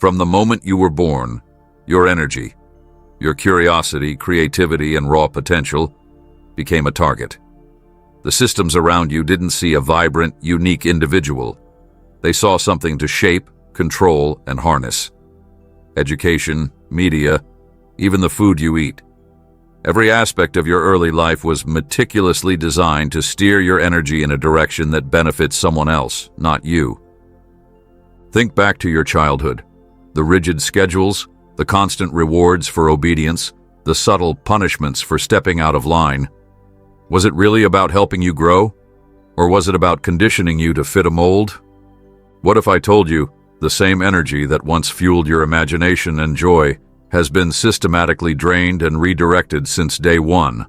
From the moment you were born, your energy, your curiosity, creativity, and raw potential became a target. The systems around you didn't see a vibrant, unique individual. They saw something to shape, control, and harness. Education, media, even the food you eat. Every aspect of your early life was meticulously designed to steer your energy in a direction that benefits someone else, not you. Think back to your childhood. The rigid schedules, the constant rewards for obedience, the subtle punishments for stepping out of line. Was it really about helping you grow? Or was it about conditioning you to fit a mold? What if I told you the same energy that once fueled your imagination and joy has been systematically drained and redirected since day one?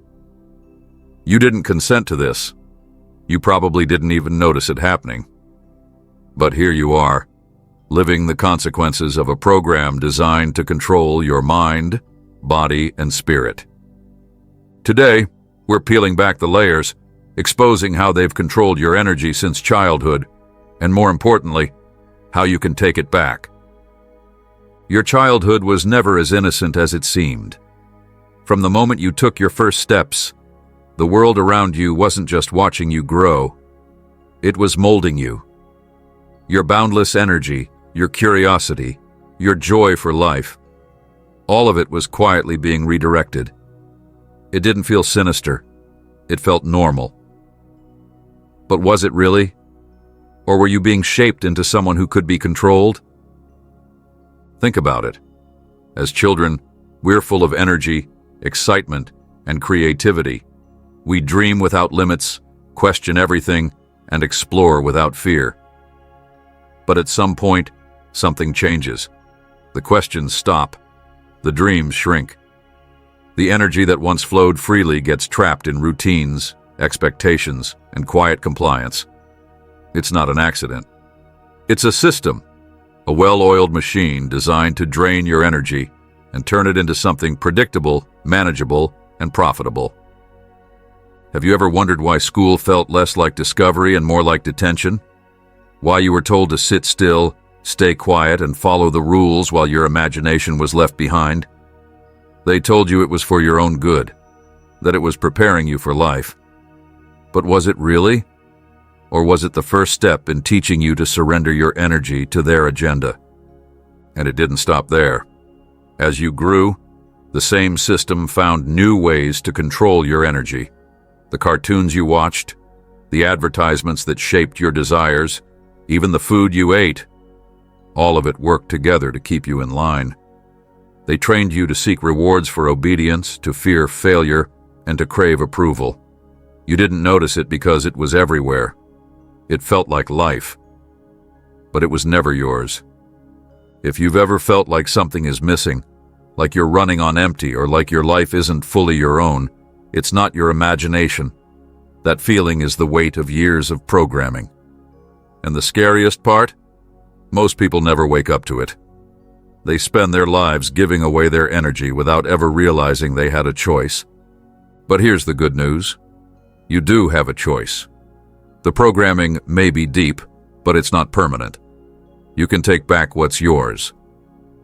You didn't consent to this. You probably didn't even notice it happening. But here you are, living the consequences of a program designed to control your mind, body, and spirit. Today, we're peeling back the layers, exposing how they've controlled your energy since childhood, and more importantly, how you can take it back. Your childhood was never as innocent as it seemed. From the moment you took your first steps, the world around you wasn't just watching you grow, it was molding you. Your boundless energy, your curiosity, your joy for life, all of it was quietly being redirected. It didn't feel sinister. It felt normal. But was it really? Or were you being shaped into someone who could be controlled? Think about it. As children, we're full of energy, excitement, and creativity. We dream without limits, question everything, and explore without fear. But at some point, something changes. The questions stop. The dreams shrink. The energy that once flowed freely gets trapped in routines, expectations, and quiet compliance. It's not an accident. It's a system, a well-oiled machine designed to drain your energy and turn it into something predictable, manageable, and profitable. Have you ever wondered why school felt less like discovery and more like detention? Why you were told to sit still, stay quiet, and follow the rules while your imagination was left behind? They told you it was for your own good, that it was preparing you for life. But was it really? Or was it the first step in teaching you to surrender your energy to their agenda? And it didn't stop there. As you grew, the same system found new ways to control your energy. The cartoons you watched, the advertisements that shaped your desires, even the food you ate, all of it worked together to keep you in line. They trained you to seek rewards for obedience, to fear failure, and to crave approval. You didn't notice it because it was everywhere. It felt like life. But it was never yours. If you've ever felt like something is missing, like you're running on empty or like your life isn't fully your own, it's not your imagination. That feeling is the weight of years of programming. And the scariest part? Most people never wake up to it. They spend their lives giving away their energy without ever realizing they had a choice. But here's the good news. You do have a choice. The programming may be deep, but it's not permanent. You can take back what's yours.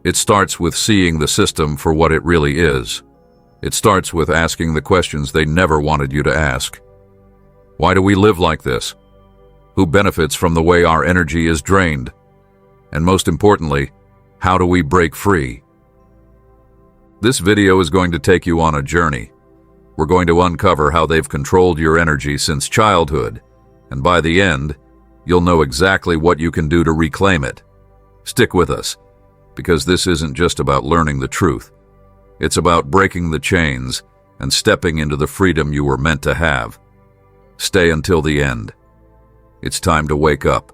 It starts with seeing the system for what it really is. It starts with asking the questions they never wanted you to ask. Why do we live like this? Who benefits from the way our energy is drained? And most importantly, how do we break free? This video is going to take you on a journey. We're going to uncover how they've controlled your energy since childhood, and by the end, you'll know exactly what you can do to reclaim it. Stick with us, because this isn't just about learning the truth. It's about breaking the chains and stepping into the freedom you were meant to have. Stay until the end. It's time to wake up.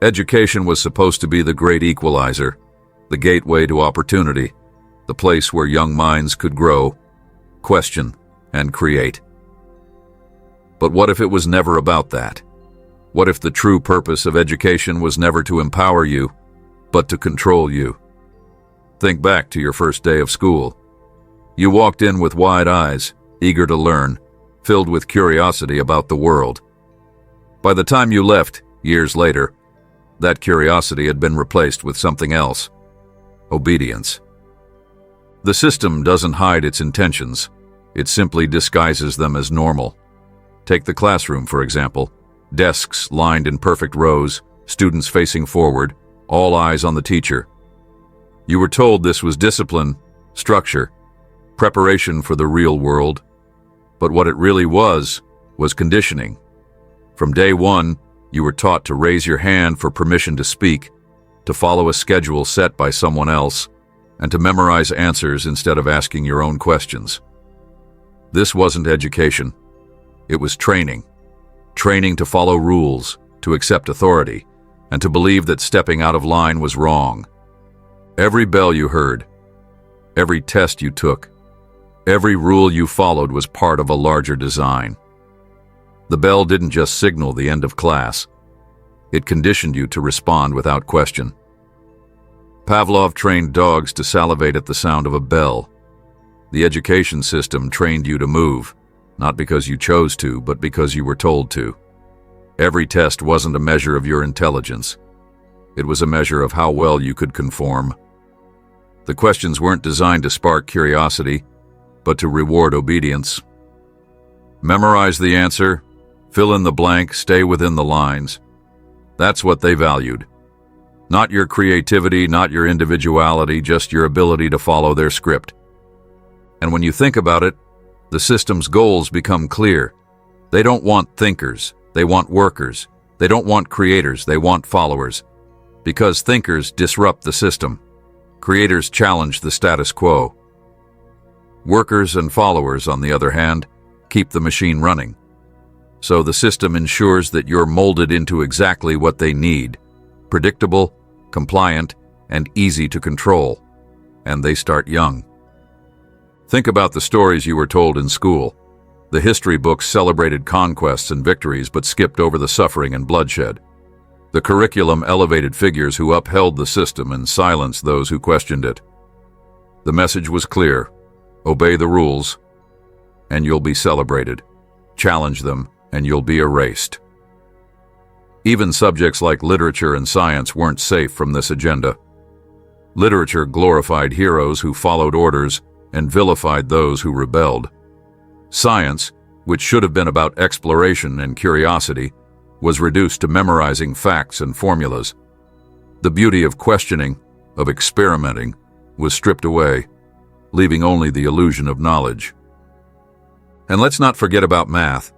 Education was supposed to be the great equalizer, the gateway to opportunity, the place where young minds could grow, question, and create. But what if it was never about that? What if the true purpose of education was never to empower you, but to control you? Think back to your first day of school. You walked in with wide eyes, eager to learn, filled with curiosity about the world. By the time you left, years later, that curiosity had been replaced with something else: obedience. The system doesn't hide its intentions. It simply disguises them as normal. Take the classroom, for example. Desks lined in perfect rows, students facing forward, all eyes on the teacher. You were told this was discipline, structure, preparation for the real world. But what it really was conditioning. From day one, you were taught to raise your hand for permission to speak, to follow a schedule set by someone else, and to memorize answers instead of asking your own questions. This wasn't education. It was training. Training to follow rules, to accept authority, and to believe that stepping out of line was wrong. Every bell you heard, every test you took, every rule you followed was part of a larger design. The bell didn't just signal the end of class. It conditioned you to respond without question. Pavlov trained dogs to salivate at the sound of a bell. The education system trained you to move, not because you chose to, but because you were told to. Every test wasn't a measure of your intelligence. It was a measure of how well you could conform. The questions weren't designed to spark curiosity, but to reward obedience. Memorize the answer, fill in the blank, stay within the lines. That's what they valued. Not your creativity, not your individuality, just your ability to follow their script. And when you think about it, the system's goals become clear. They don't want thinkers, they want workers. They don't want creators, they want followers. Because thinkers disrupt the system. Creators challenge the status quo. Workers and followers, on the other hand, keep the machine running. So the system ensures that you're molded into exactly what they need: predictable, compliant, and easy to control. And they start young. Think about the stories you were told in school. The history books celebrated conquests and victories but skipped over the suffering and bloodshed. The curriculum elevated figures who upheld the system and silenced those who questioned it. The message was clear: obey the rules, and you'll be celebrated. Challenge them, and you'll be erased. Even subjects like literature and science weren't safe from this agenda. Literature glorified heroes who followed orders and vilified those who rebelled. Science, which should have been about exploration and curiosity, was reduced to memorizing facts and formulas. The beauty of questioning, of experimenting, was stripped away, leaving only the illusion of knowledge. And let's not forget about math.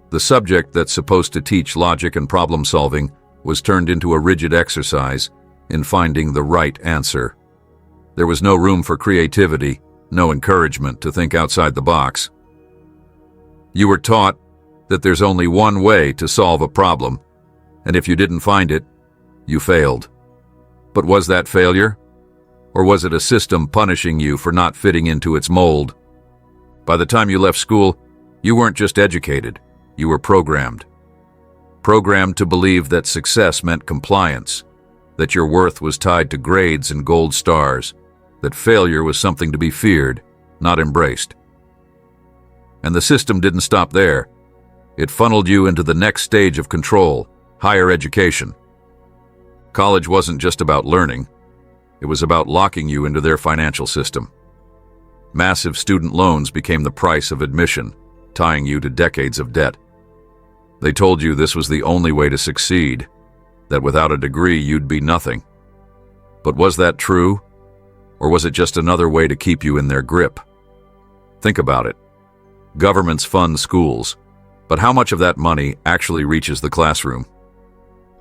The subject that's supposed to teach logic and problem solving was turned into a rigid exercise in finding the right answer. There was no room for creativity, no encouragement to think outside the box. You were taught that there's only one way to solve a problem, and if you didn't find it, you failed. But was that failure? Or was it a system punishing you for not fitting into its mold? By the time you left school, you weren't just educated, you were programmed. Programmed to believe that success meant compliance, that your worth was tied to grades and gold stars, that failure was something to be feared, not embraced. And the system didn't stop there. It funneled you into the next stage of control, higher education. College wasn't just about learning. It was about locking you into their financial system. Massive student loans became the price of admission, tying you to decades of debt. They told you this was the only way to succeed, that without a degree you'd be nothing. But was that true? Or was it just another way to keep you in their grip? Think about it. Governments fund schools, but how much of that money actually reaches the classroom?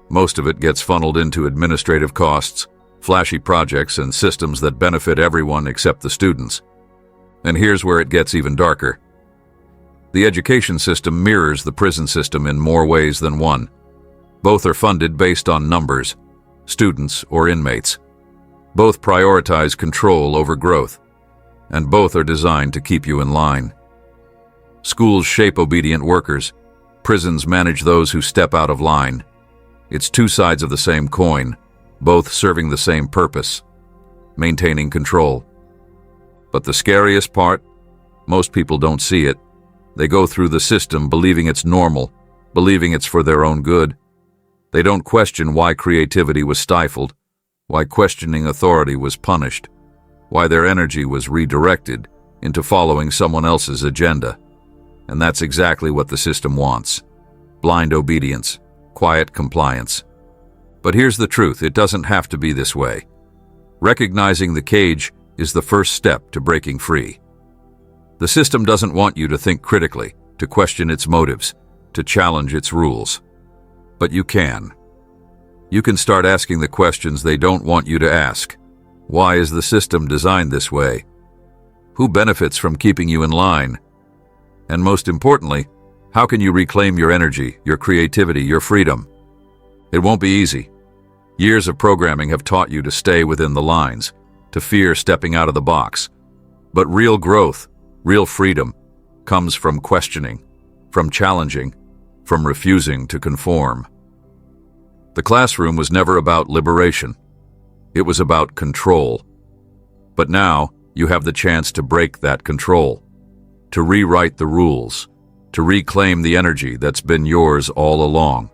Most of it gets funneled into administrative costs, flashy projects, and systems that benefit everyone except the students. And here's where it gets even darker. The education system mirrors the prison system in more ways than one. Both are funded based on numbers, students or inmates. Both prioritize control over growth, and both are designed to keep you in line. Schools shape obedient workers. Prisons manage those who step out of line. It's two sides of the same coin, both serving the same purpose: maintaining control. But the scariest part? Most people don't see it. They go through the system believing it's normal, believing it's for their own good. They don't question why creativity was stifled, why questioning authority was punished, why their energy was redirected into following someone else's agenda. And that's exactly what the system wants. Blind obedience, quiet compliance. But here's the truth, it doesn't have to be this way. Recognizing the cage is the first step to breaking free. The system doesn't want you to think critically, to question its motives, to challenge its rules. But you can. You can start asking the questions they don't want you to ask. Why is the system designed this way? Who benefits from keeping you in line? And most importantly, how can you reclaim your energy, your creativity, your freedom? It won't be easy. Years of programming have taught you to stay within the lines, to fear stepping out of the box. But real growth, real freedom, comes from questioning, from challenging, from refusing to conform. The classroom was never about liberation. It was about control. But now, you have the chance to break that control, to rewrite the rules, to reclaim the energy that's been yours all along.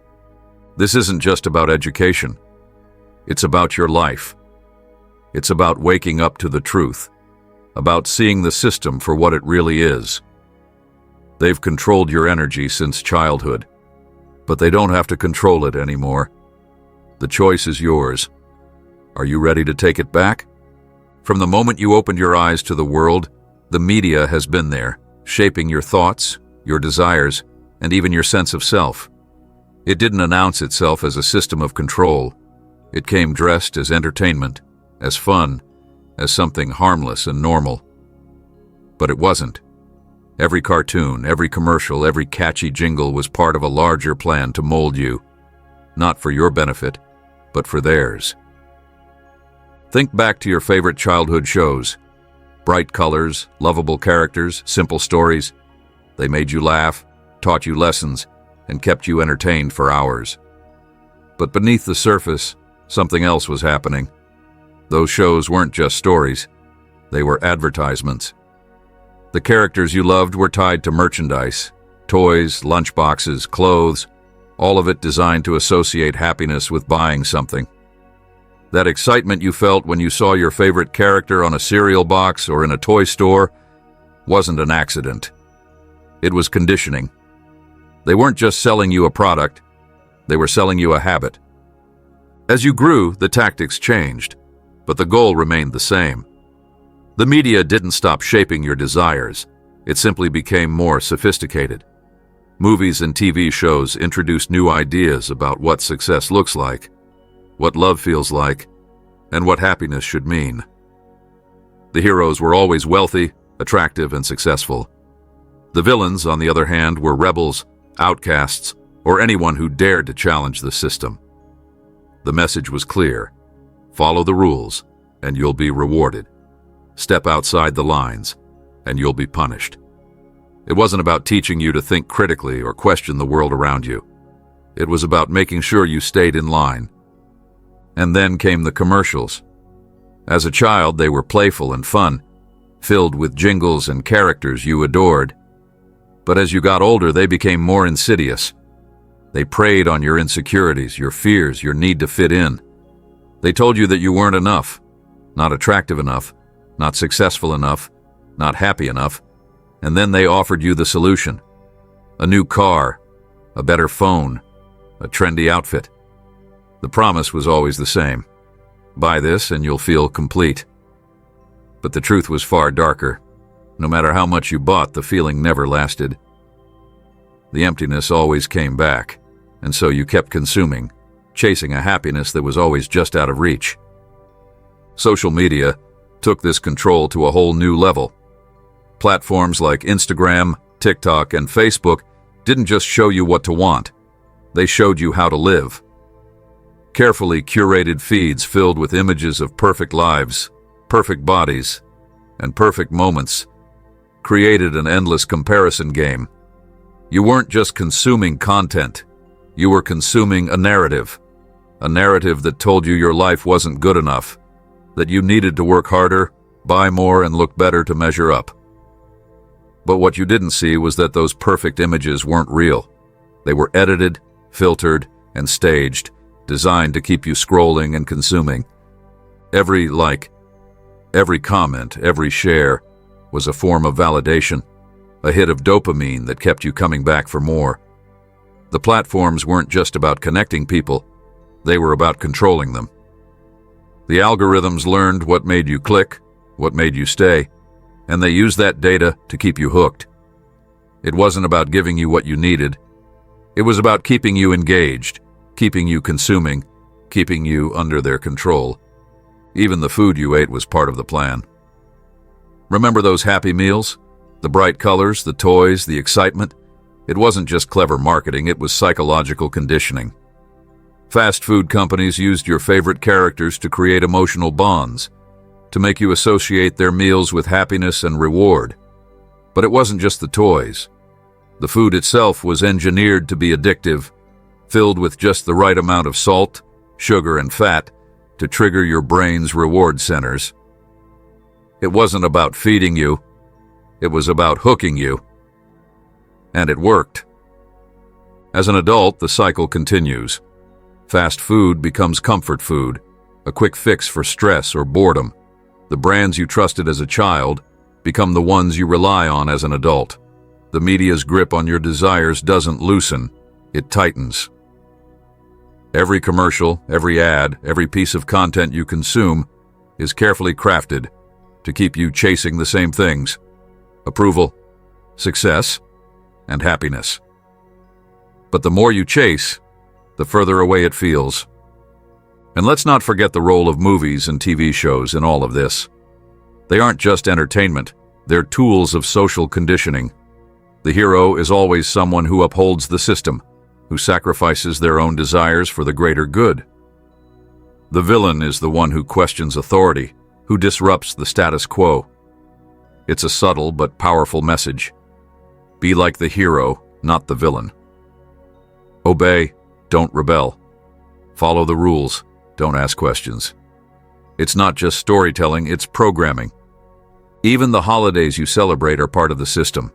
This isn't just about education. It's about your life. It's about waking up to the truth, about seeing the system for what it really is. They've controlled your energy since childhood, but they don't have to control it anymore. The choice is yours. Are you ready to take it back? From the moment you opened your eyes to the world, the media has been there, shaping your thoughts, your desires, and even your sense of self. It didn't announce itself as a system of control. It came dressed as entertainment, as fun, as something harmless and normal. But it wasn't. Every cartoon, every commercial, every catchy jingle was part of a larger plan to mold you, not for your benefit, but for theirs. Think back to your favorite childhood shows. Bright colors, lovable characters, simple stories. They made you laugh, taught you lessons, and kept you entertained for hours. But beneath the surface, something else was happening. Those shows weren't just stories. They were advertisements. The characters you loved were tied to merchandise, toys, lunchboxes, clothes, all of it designed to associate happiness with buying something. That excitement you felt when you saw your favorite character on a cereal box or in a toy store wasn't an accident. It was conditioning. They weren't just selling you a product, they were selling you a habit. As you grew, the tactics changed, but the goal remained the same. The media didn't stop shaping your desires, it simply became more sophisticated. Movies and TV shows introduced new ideas about what success looks like, what love feels like, and what happiness should mean. The heroes were always wealthy, attractive, and successful. The villains, on the other hand, were rebels, outcasts, or anyone who dared to challenge the system. The message was clear. Follow the rules, and you'll be rewarded. Step outside the lines, and you'll be punished. It wasn't about teaching you to think critically or question the world around you. It was about making sure you stayed in line. And then came the commercials. As a child, they were playful and fun, filled with jingles and characters you adored. But as you got older, they became more insidious. They preyed on your insecurities, your fears, your need to fit in. They told you that you weren't enough, not attractive enough, not successful enough, not happy enough. And then they offered you the solution. A new car, a better phone, a trendy outfit. The promise was always the same. Buy this and you'll feel complete. But the truth was far darker. No matter how much you bought, the feeling never lasted. The emptiness always came back, and so you kept consuming, chasing a happiness that was always just out of reach. Social media took this control to a whole new level. Platforms like Instagram, TikTok, and Facebook didn't just show you what to want. They showed you how to live. Carefully curated feeds filled with images of perfect lives, perfect bodies, and perfect moments created an endless comparison game. You weren't just consuming content, you were consuming a narrative that told you your life wasn't good enough, that you needed to work harder, buy more, and look better to measure up. But what you didn't see was that those perfect images weren't real. They were edited, filtered, and staged, designed to keep you scrolling and consuming. Every like, every comment, every share was a form of validation, a hit of dopamine that kept you coming back for more. The platforms weren't just about connecting people, they were about controlling them. The algorithms learned what made you click, what made you stay, and they used that data to keep you hooked. It wasn't about giving you what you needed. It was about keeping you engaged, keeping you consuming, keeping you under their control. Even the food you ate was part of the plan. Remember those happy meals? The bright colors, the toys, the excitement? It wasn't just clever marketing, it was psychological conditioning. Fast food companies used your favorite characters to create emotional bonds, to make you associate their meals with happiness and reward. But it wasn't just the toys. The food itself was engineered to be addictive, filled with just the right amount of salt, sugar, and fat to trigger your brain's reward centers. It wasn't about feeding you, it was about hooking you. And it worked. As an adult, the cycle continues. Fast food becomes comfort food, a quick fix for stress or boredom. The brands you trusted as a child become the ones you rely on as an adult. The media's grip on your desires doesn't loosen, it tightens. Every commercial, every ad, every piece of content you consume is carefully crafted to keep you chasing the same things: approval, success, and happiness. But the more you chase, the further away it feels. And let's not forget the role of movies and TV shows in all of this. They aren't just entertainment, they're tools of social conditioning. The hero is always someone who upholds the system, who sacrifices their own desires for the greater good. The villain is the one who questions authority, who disrupts the status quo. It's a subtle but powerful message. Be like the hero, not the villain. Obey, don't rebel. Follow the rules, don't ask questions. It's not just storytelling, it's programming. Even the holidays you celebrate are part of the system.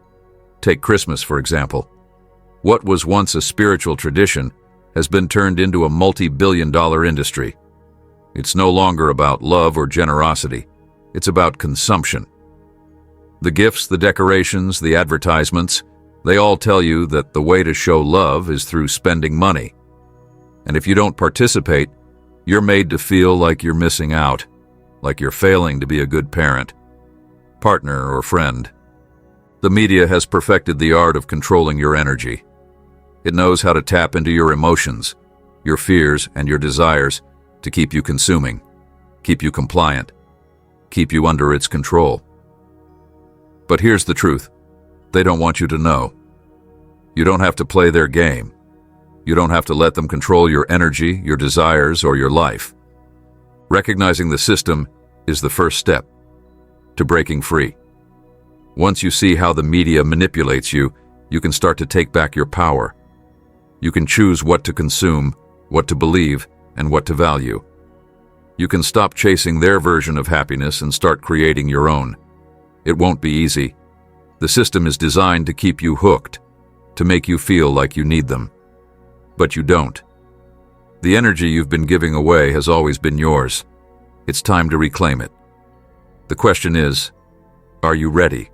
Take Christmas, for example. What was once a spiritual tradition has been turned into a multi-billion-dollar industry. It's no longer about love or generosity. It's about consumption. The gifts, the decorations, the advertisements, they all tell you that the way to show love is through spending money. And if you don't participate, you're made to feel like you're missing out, like you're failing to be a good parent, partner, or friend. The media has perfected the art of controlling your energy. It knows how to tap into your emotions, your fears, and your desires to keep you consuming, keep you compliant, keep you under its control. But here's the truth. They don't want you to know. You don't have to play their game. You don't have to let them control your energy, your desires, or your life. Recognizing the system is the first step to breaking free. Once you see how the media manipulates you, you can start to take back your power. You can choose what to consume, what to believe, and what to value. You can stop chasing their version of happiness and start creating your own. It won't be easy. The system is designed to keep you hooked, to make you feel like you need them. But you don't. The energy you've been giving away has always been yours. It's time to reclaim it. The question is, are you ready?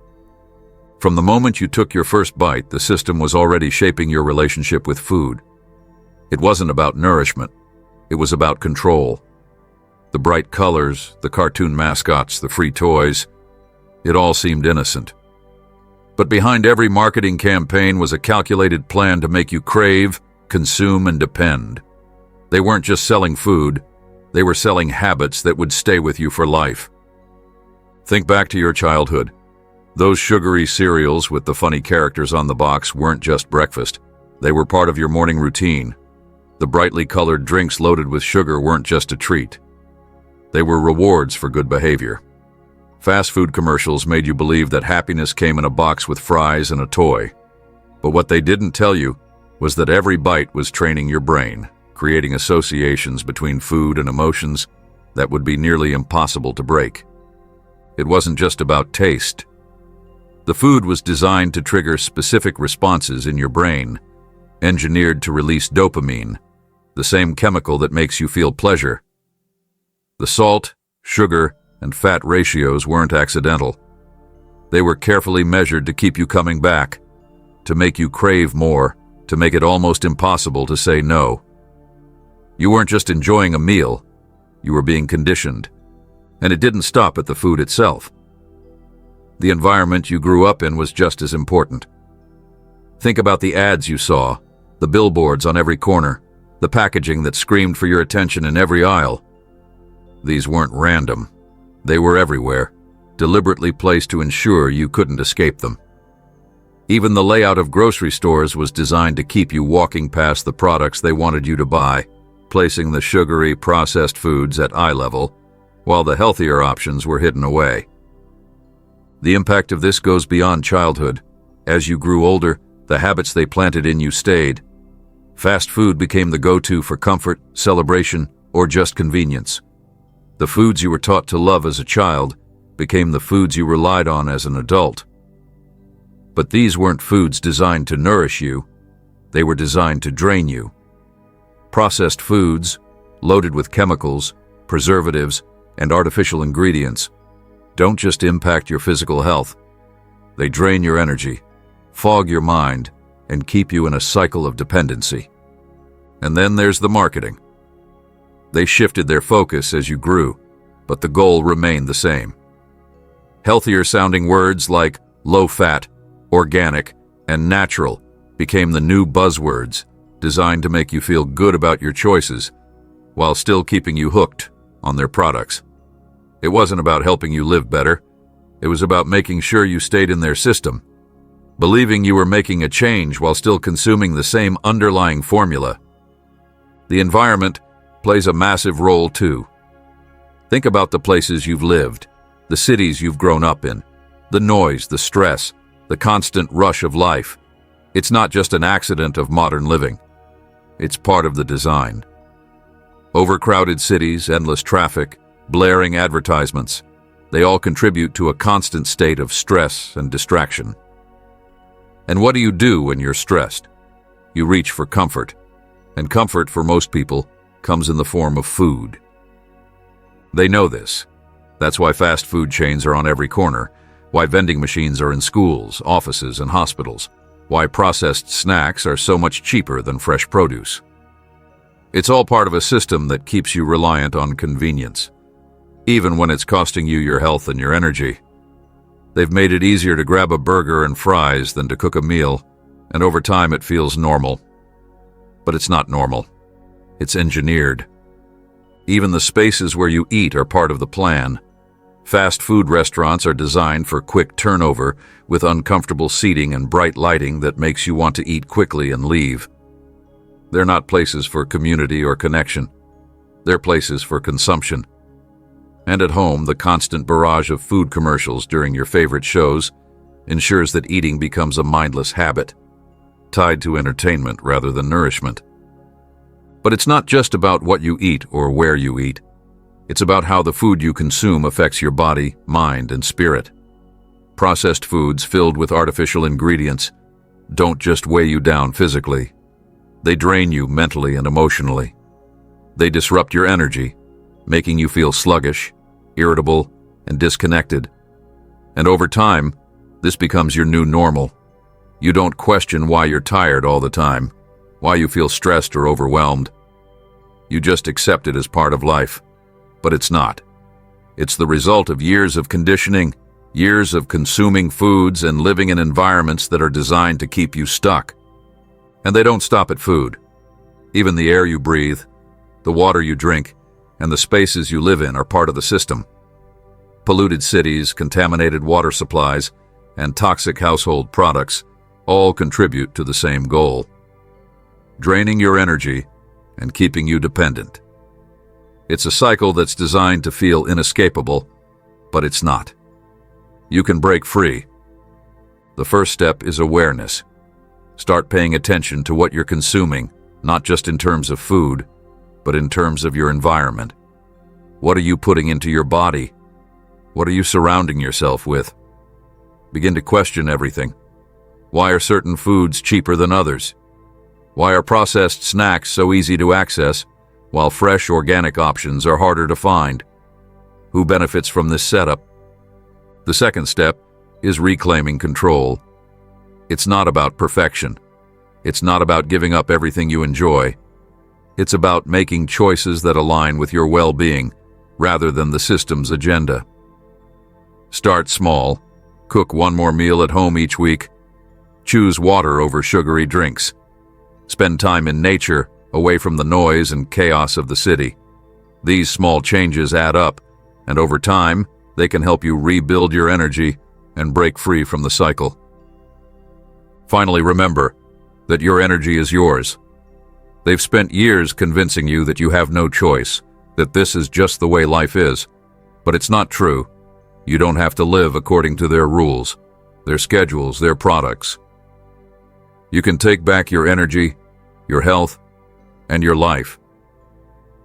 From the moment you took your first bite, the system was already shaping your relationship with food. It wasn't about nourishment. It was about control. The bright colors, the cartoon mascots, the free toys, it all seemed innocent. But behind every marketing campaign was a calculated plan to make you crave, consume, and depend. They weren't just selling food, they were selling habits that would stay with you for life. Think back to your childhood. Those sugary cereals with the funny characters on the box weren't just breakfast. They were part of your morning routine. The brightly colored drinks loaded with sugar weren't just a treat. They were rewards for good behavior. Fast food commercials made you believe that happiness came in a box with fries and a toy. But what they didn't tell you was that every bite was training your brain, creating associations between food and emotions that would be nearly impossible to break. It wasn't just about taste. The food was designed to trigger specific responses in your brain, engineered to release dopamine, the same chemical that makes you feel pleasure. The salt, sugar, and fat ratios weren't accidental. They were carefully measured to keep you coming back, to make you crave more, to make it almost impossible to say no. You weren't just enjoying a meal, you were being conditioned. And it didn't stop at the food itself. The environment you grew up in was just as important. Think about the ads you saw, the billboards on every corner, the packaging that screamed for your attention in every aisle. These weren't random. They were everywhere, deliberately placed to ensure you couldn't escape them. Even the layout of grocery stores was designed to keep you walking past the products they wanted you to buy, placing the sugary, processed foods at eye level, while the healthier options were hidden away. The impact of this goes beyond childhood. As you grew older, the habits they planted in you stayed. Fast food became the go-to for comfort, celebration, or just convenience. The foods you were taught to love as a child became the foods you relied on as an adult. But these weren't foods designed to nourish you. They were designed to drain you. Processed foods, loaded with chemicals, preservatives, and artificial ingredients, don't just impact your physical health. They drain your energy, fog your mind, and keep you in a cycle of dependency. And then there's the marketing. They shifted their focus as you grew, but the goal remained the same. Healthier-sounding words like low-fat, organic, and natural became the new buzzwords designed to make you feel good about your choices while still keeping you hooked on their products. It wasn't about helping you live better. It was about making sure you stayed in their system, believing you were making a change while still consuming the same underlying formula. The environment plays a massive role too. Think about the places you've lived, the cities you've grown up in, the noise, the stress, the constant rush of life. It's not just an accident of modern living. It's part of the design. Overcrowded cities, endless traffic, blaring advertisements, they all contribute to a constant state of stress and distraction. And what do you do when you're stressed? You reach for comfort, and comfort for most people comes in the form of food. They know this. That's why fast food chains are on every corner, why vending machines are in schools, offices, and hospitals, why processed snacks are so much cheaper than fresh produce. It's all part of a system that keeps you reliant on convenience, even when it's costing you your health and your energy. They've made it easier to grab a burger and fries than to cook a meal, and over time it feels normal. But it's not normal. It's engineered. Even the spaces where you eat are part of the plan. Fast food restaurants are designed for quick turnover, with uncomfortable seating and bright lighting that makes you want to eat quickly and leave. They're not places for community or connection. They're places for consumption. And at home, the constant barrage of food commercials during your favorite shows ensures that eating becomes a mindless habit, tied to entertainment rather than nourishment. But it's not just about what you eat or where you eat. It's about how the food you consume affects your body, mind, and spirit. Processed foods filled with artificial ingredients don't just weigh you down physically. They drain you mentally and emotionally. They disrupt your energy, making you feel sluggish, irritable, and disconnected. And over time, this becomes your new normal. You don't question why you're tired all the time, why you feel stressed or overwhelmed. You just accept it as part of life. But it's not. It's the result of years of conditioning, years of consuming foods and living in environments that are designed to keep you stuck. And they don't stop at food. Even the air you breathe, the water you drink, and the spaces you live in are part of the system. Polluted cities, contaminated water supplies, and toxic household products all contribute to the same goal: draining your energy and keeping you dependent. It's a cycle that's designed to feel inescapable, but it's not. You can break free. The first step is awareness. Start paying attention to what you're consuming, not just in terms of food, but in terms of your environment. What are you putting into your body? What are you surrounding yourself with? Begin to question everything. Why are certain foods cheaper than others? Why are processed snacks so easy to access, while fresh organic options are harder to find? Who benefits from this setup? The second step is reclaiming control. It's not about perfection. It's not about giving up everything you enjoy. It's about making choices that align with your well-being, rather than the system's agenda. Start small. Cook one more meal at home each week. Choose water over sugary drinks. Spend time in nature, away from the noise and chaos of the city. These small changes add up, and over time, they can help you rebuild your energy and break free from the cycle. Finally, remember that your energy is yours. They've spent years convincing you that you have no choice, that this is just the way life is. But it's not true. You don't have to live according to their rules, their schedules, their products. You can take back your energy, your health, and your life.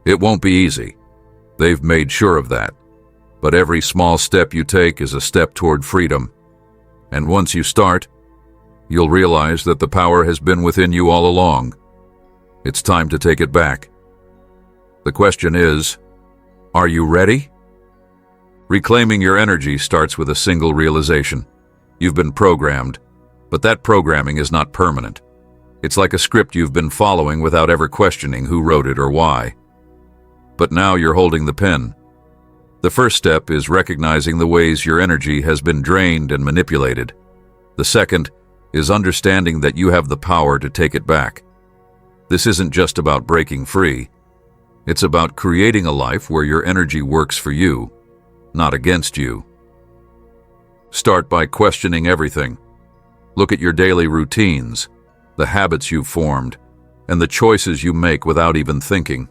It won't be easy. They've made sure of that. But every small step you take is a step toward freedom. And once you start, you'll realize that the power has been within you all along. It's time to take it back. The question is, are you ready? Reclaiming your energy starts with a single realization. You've been programmed, but that programming is not permanent. It's like a script you've been following without ever questioning who wrote it or why. But now you're holding the pen. The first step is recognizing the ways your energy has been drained and manipulated. The second is understanding that you have the power to take it back. This isn't just about breaking free. It's about creating a life where your energy works for you, not against you. Start by questioning everything. Look at your daily routines, the habits you've formed, and the choices you make without even thinking.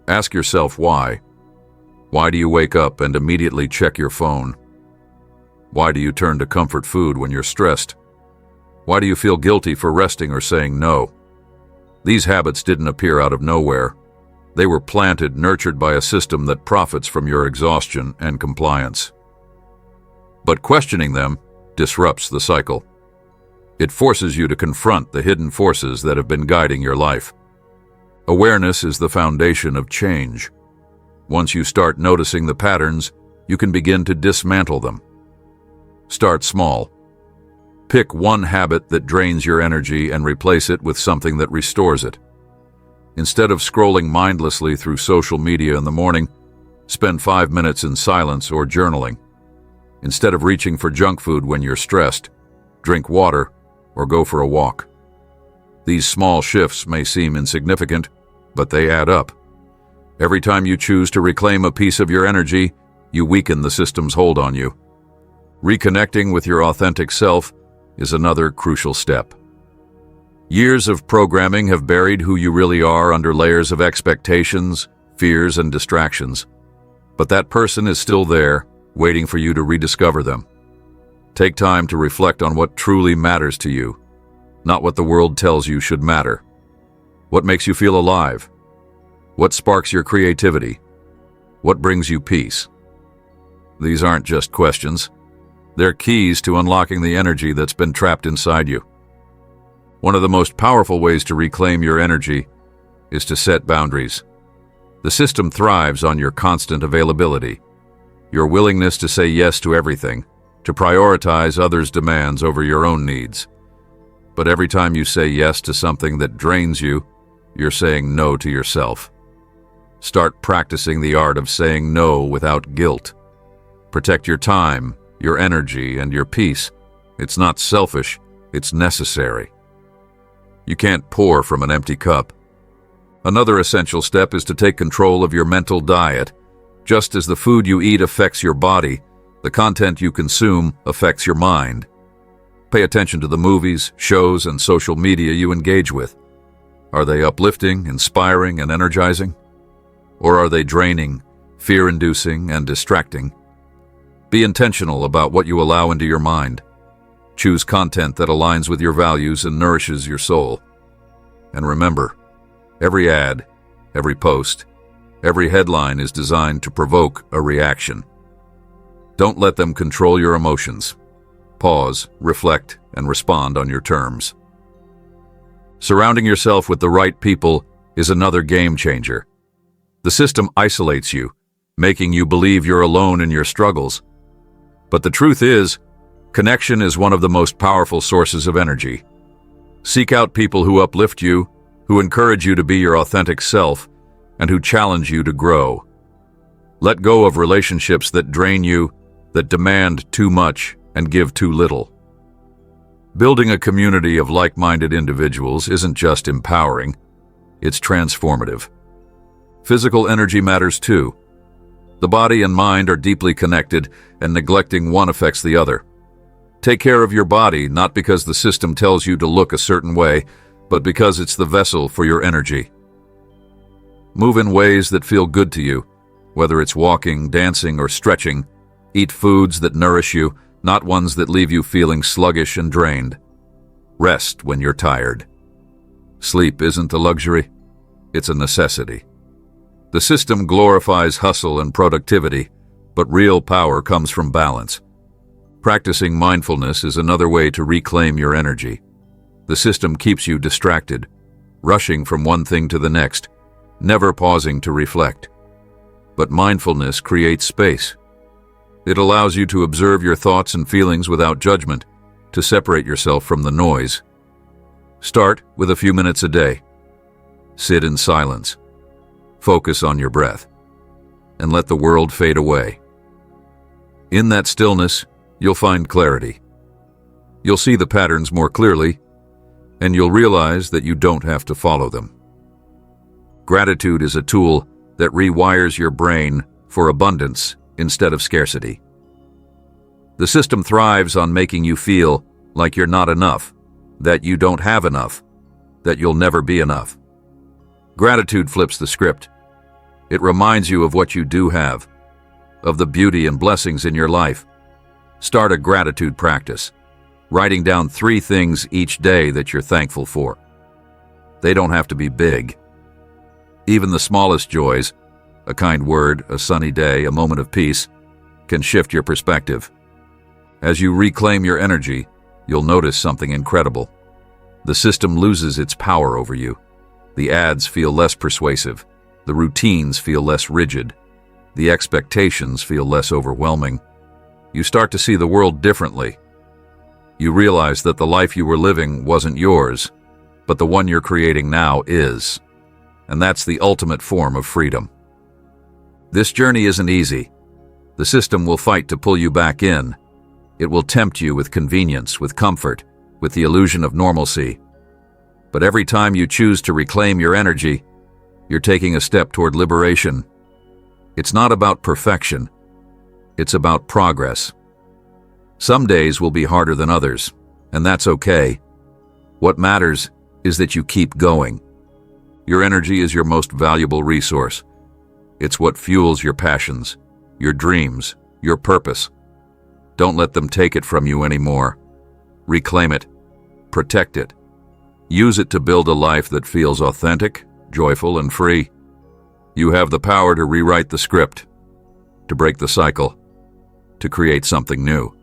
Ask yourself why. Why do you wake up and immediately check your phone? Why do you turn to comfort food when you're stressed? Why do you feel guilty for resting or saying no? These habits didn't appear out of nowhere. They were planted, nurtured by a system that profits from your exhaustion and compliance. But questioning them disrupts the cycle. It forces you to confront the hidden forces that have been guiding your life. Awareness is the foundation of change. Once you start noticing the patterns, you can begin to dismantle them. Start small. Pick one habit that drains your energy and replace it with something that restores it. Instead of scrolling mindlessly through social media in the morning, spend 5 minutes in silence or journaling. Instead of reaching for junk food when you're stressed, drink water or go for a walk. These small shifts may seem insignificant, but they add up. Every time you choose to reclaim a piece of your energy, you weaken the system's hold on you. Reconnecting with your authentic self is another crucial step. Years of programming have buried who you really are under layers of expectations, fears, and distractions. But that person is still there, waiting for you to rediscover them. Take time to reflect on what truly matters to you, not what the world tells you should matter. What makes you feel alive? What sparks your creativity? What brings you peace? These aren't just questions. They're keys to unlocking the energy that's been trapped inside you. One of the most powerful ways to reclaim your energy is to set boundaries. The system thrives on your constant availability, your willingness to say yes to everything, to prioritize others' demands over your own needs. But every time you say yes to something that drains you, you're saying no to yourself. Start practicing the art of saying no without guilt. Protect your time, your energy, and your peace. It's not selfish, it's necessary. You can't pour from an empty cup. Another essential step is to take control of your mental diet. Just as the food you eat affects your body, the content you consume affects your mind. Pay attention to the movies, shows, and social media you engage with. Are they uplifting, inspiring, and energizing? Or are they draining, fear-inducing, and distracting? Be intentional about what you allow into your mind. Choose content that aligns with your values and nourishes your soul. And remember, every ad, every post, every headline is designed to provoke a reaction. Don't let them control your emotions. Pause, reflect, and respond on your terms. Surrounding yourself with the right people is another game changer. The system isolates you, making you believe you're alone in your struggles. But the truth is, connection is one of the most powerful sources of energy. Seek out people who uplift you, who encourage you to be your authentic self, and who challenge you to grow. Let go of relationships that drain you, that demand too much and give too little. Building a community of like-minded individuals isn't just empowering, it's transformative. Physical energy matters too. The body and mind are deeply connected, and neglecting one affects the other. Take care of your body not because the system tells you to look a certain way, but because it's the vessel for your energy. Move in ways that feel good to you, whether it's walking, dancing, or stretching. Eat foods that nourish you, not ones that leave you feeling sluggish and drained. Rest when you're tired. Sleep isn't a luxury, it's a necessity. The system glorifies hustle and productivity, but real power comes from balance. Practicing mindfulness is another way to reclaim your energy. The system keeps you distracted, rushing from one thing to the next, never pausing to reflect. But mindfulness creates space. It allows you to observe your thoughts and feelings without judgment, to separate yourself from the noise. Start with a few minutes a day. Sit in silence. Focus on your breath, and let the world fade away. In that stillness, you'll find clarity. You'll see the patterns more clearly, and you'll realize that you don't have to follow them. Gratitude is a tool that rewires your brain for abundance instead of scarcity. The system thrives on making you feel like you're not enough, that you don't have enough, that you'll never be enough. Gratitude flips the script. It reminds you of what you do have, of the beauty and blessings in your life. Start a gratitude practice, writing down 3 things each day that you're thankful for. They don't have to be big. Even the smallest joys, a kind word, a sunny day, a moment of peace, can shift your perspective. As you reclaim your energy, you'll notice something incredible. The system loses its power over you. The ads feel less persuasive. The routines feel less rigid. The expectations feel less overwhelming. You start to see the world differently. You realize that the life you were living wasn't yours, but the one you're creating now is. And that's the ultimate form of freedom. This journey isn't easy. The system will fight to pull you back in. It will tempt you with convenience, with comfort, with the illusion of normalcy. But every time you choose to reclaim your energy, you're taking a step toward liberation. It's not about perfection. It's about progress. Some days will be harder than others, and that's okay. What matters is that you keep going. Your energy is your most valuable resource. It's what fuels your passions, your dreams, your purpose. Don't let them take it from you anymore. Reclaim it. Protect it. Use it to build a life that feels authentic, joyful, and free. You have the power to rewrite the script, to break the cycle, to create something new.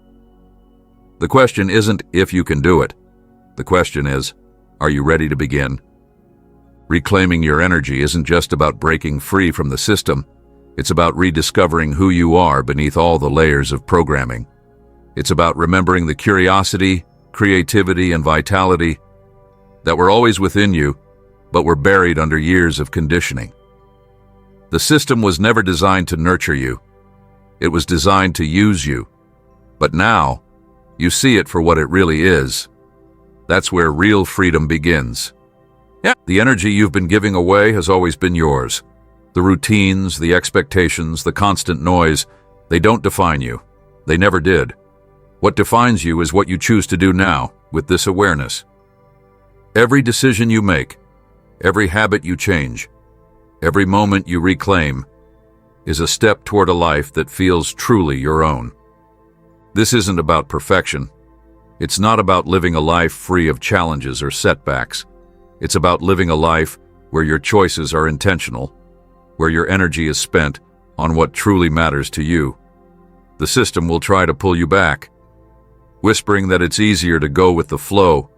The question isn't if you can do it. The question is, are you ready to begin? Reclaiming your energy isn't just about breaking free from the system. It's about rediscovering who you are beneath all the layers of programming. It's about remembering the curiosity, creativity, and vitality that were always within you, but were buried under years of conditioning. The system was never designed to nurture you. It was designed to use you. But now, you see it for what it really is. That's where real freedom begins. The energy you've been giving away has always been yours. The routines, the expectations, the constant noise, they don't define you. They never did. What defines you is what you choose to do now, with this awareness. Every decision you make, every habit you change, every moment you reclaim, is a step toward a life that feels truly your own. This isn't about perfection. It's not about living a life free of challenges or setbacks. It's about living a life where your choices are intentional, where your energy is spent on what truly matters to you. The system will try to pull you back, whispering that it's easier to go with the flow,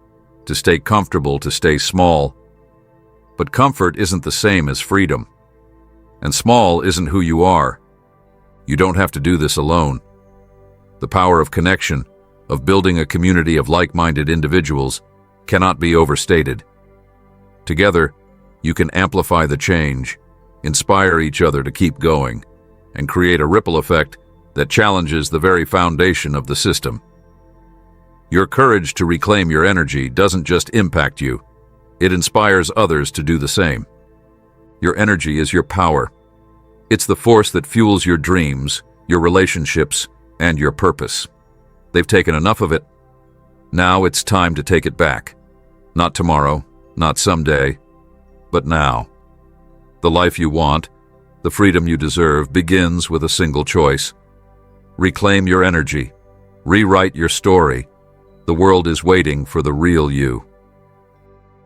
to stay comfortable, to stay small. But comfort isn't the same as freedom. And small isn't who you are. You don't have to do this alone. The power of connection, of building a community of like-minded individuals, cannot be overstated. Together, you can amplify the change, inspire each other to keep going, and create a ripple effect that challenges the very foundation of the system. Your courage to reclaim your energy doesn't just impact you, it inspires others to do the same. Your energy is your power. It's the force that fuels your dreams, your relationships, and your purpose. They've taken enough of it. Now it's time to take it back. Not tomorrow, not someday, but now. The life you want, the freedom you deserve, begins with a single choice. Reclaim your energy. Rewrite your story. The world is waiting for the real you.